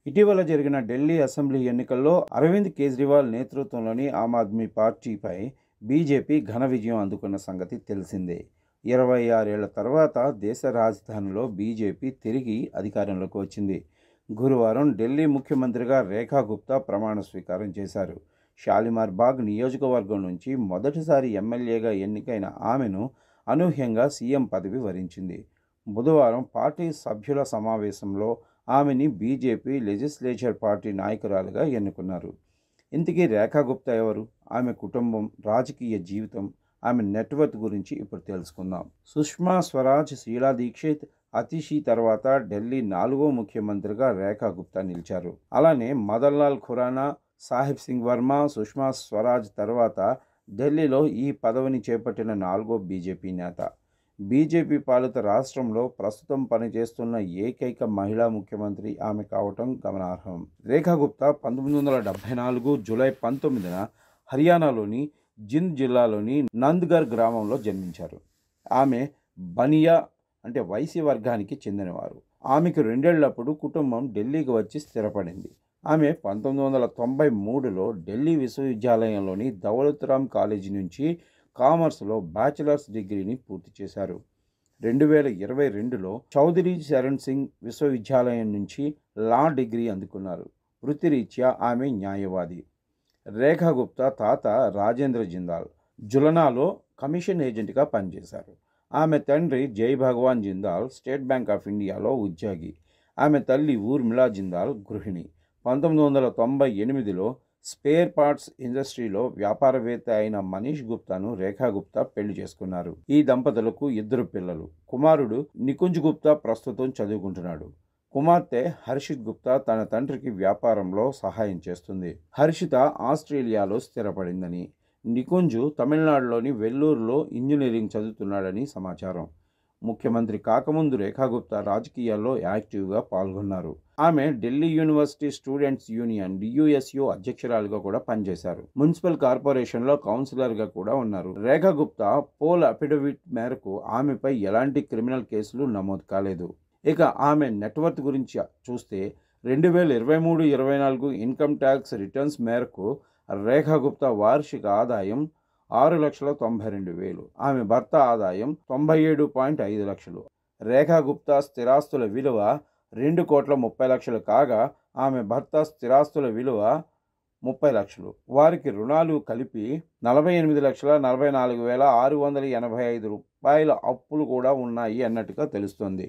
ఇటీవల జరిగిన ఢిల్లీ అసెంబ్లీ ఎన్నికల్లో అరవింద్ కేజ్రీవాల్ నేతృత్వంలోని ఆమ్ ఆద్మీ పార్టీపై బీజేపీ ఘన విజయం అందుకున్న సంగతి తెలిసిందే. 26 ఏళ్ల తర్వాత దేశ రాజధానిలో బీజేపీ తిరిగి అధికారంలోకి వచ్చింది. గురువారం ఢిల్లీ ముఖ్యమంత్రిగా రేఖా గుప్తా ప్రమాణ స్వీకారం చేశారు. షాలిమార్ బాగ్ నియోజకవర్గం నుంచి మొదటిసారి ఎమ్మెల్యేగా ఎన్నికైన ఆమెను అనూహ్యంగా సీఎం పదవి వరించింది. బుధవారం పార్టీ సభ్యుల సమావేశంలో ఆమెని బీజేపీ లెజిస్లేచర్ పార్టీ నాయకురాలుగా ఎన్నుకున్నారు. ఇంతకీ రేఖా గుప్తా ఎవరు? ఆమె కుటుంబం, రాజకీయ జీవితం, ఆమె నెట్వర్క్ గురించి ఇప్పుడు తెలుసుకుందాం. సుష్మా స్వరాజ్, షీలా దీక్షిత్, అతిషి తర్వాత ఢిల్లీ 4వ ముఖ్యమంత్రిగా రేఖా గుప్తా నిలిచారు. అలానే మదన్ లాల్ ఖురానా, సాహిబ్ సింగ్ వర్మ, సుష్మా స్వరాజ్ తర్వాత ఢిల్లీలో ఈ పదవిని చేపట్టిన 4వ బీజేపీ నేత. బీజేపీ పాలిత రాష్ట్రంలో ప్రస్తుతం పనిచేస్తున్న ఏకైక మహిళా ముఖ్యమంత్రి ఆమె కావటం గమనార్హం. రేఖా గుప్తా 1974 జూలై 19న హర్యానాలోని జింద్ జిల్లాలోని నంద్గర్ గ్రామంలో జన్మించారు. ఆమె బనియా అంటే వైశ్య వర్గానికి చెందినవారు. ఆమెకు 2 ఏళ్లప్పుడు కుటుంబం ఢిల్లీకి వచ్చి స్థిరపడింది. ఆమె 1993లో ఢిల్లీ విశ్వవిద్యాలయంలోని దౌలత్ రామ్ కాలేజీ నుంచి కామర్స్లో బ్యాచిలర్స్ డిగ్రీని పూర్తి చేశారు. 2022లో చౌదరి చరణ్ సింగ్ విశ్వవిద్యాలయం నుంచి లా డిగ్రీ అందుకున్నారు. వృత్తిరీత్యా ఆమె న్యాయవాది. రేఖా గుప్తా తాత రాజేంద్ర జిందాల్ జులనాలో కమిషన్ ఏజెంట్గా పనిచేశారు. ఆమె తండ్రి జై భగవాన్ జిందాల్ స్టేట్ బ్యాంక్ ఆఫ్ ఇండియాలో ఉద్యోగి. ఆమె తల్లి ఊర్మిళా జిందాల్ గృహిణి. 1998లో స్పేర్ పార్ట్స్ ఇండస్ట్రీలో వ్యాపారవేత్త అయిన మనీష్ గుప్తాను రేఖా గుప్తా పెళ్లి చేసుకున్నారు. ఈ దంపతులకు 2 పిల్లలు. కుమారుడు నికుంజ్ గుప్తా ప్రస్తుతం చదువుకుంటున్నాడు. కుమార్తె హర్షిత్ గుప్తా తన తండ్రికి వ్యాపారంలో సహాయం చేస్తుంది. హర్షిత ఆస్ట్రేలియాలో స్థిరపడిందని, నికుంజు తమిళనాడులోని వెల్లూరులో ఇంజనీరింగ్ చదువుతున్నాడని సమాచారం. ముఖ్యమంత్రి కాకముందు రేఖా గుప్తా రాజకీయాల్లో యాక్టివ్గా పాల్గొన్నారు. ఆమె Delhi university students union DUSU అధ్యక్షురాలుగా కూడా పనిచేశారు. మున్సిపల్ కార్పొరేషన్లో కౌన్సిలర్గా కూడా ఉన్నారు. రేఖా గుప్తా పోల్ అఫిడవిట్ మేరకు ఆమెపై ఎలాంటి క్రిమినల్ కేసులు నమోదు కాలేదు. ఇక ఆమె నెట్వర్త్ గురించి చూస్తే 2023-24 ఇన్కమ్ ట్యాక్స్ రిటర్న్స్ మేరకు రేఖా గుప్తా వార్షిక ఆదాయం 6,92,000. ఆమె భర్త ఆదాయం 97.5 లక్షలు. రేఖా గుప్తా స్థిరాస్తుల విలువ 2,30,00,000 కాగా ఆమె భర్త స్థిరాస్తుల విలువ 30 లక్షలు. వారికి రుణాలు కలిపి 48,44,685 రూపాయల అప్పులు కూడా ఉన్నాయి అన్నట్టుగా తెలుస్తోంది.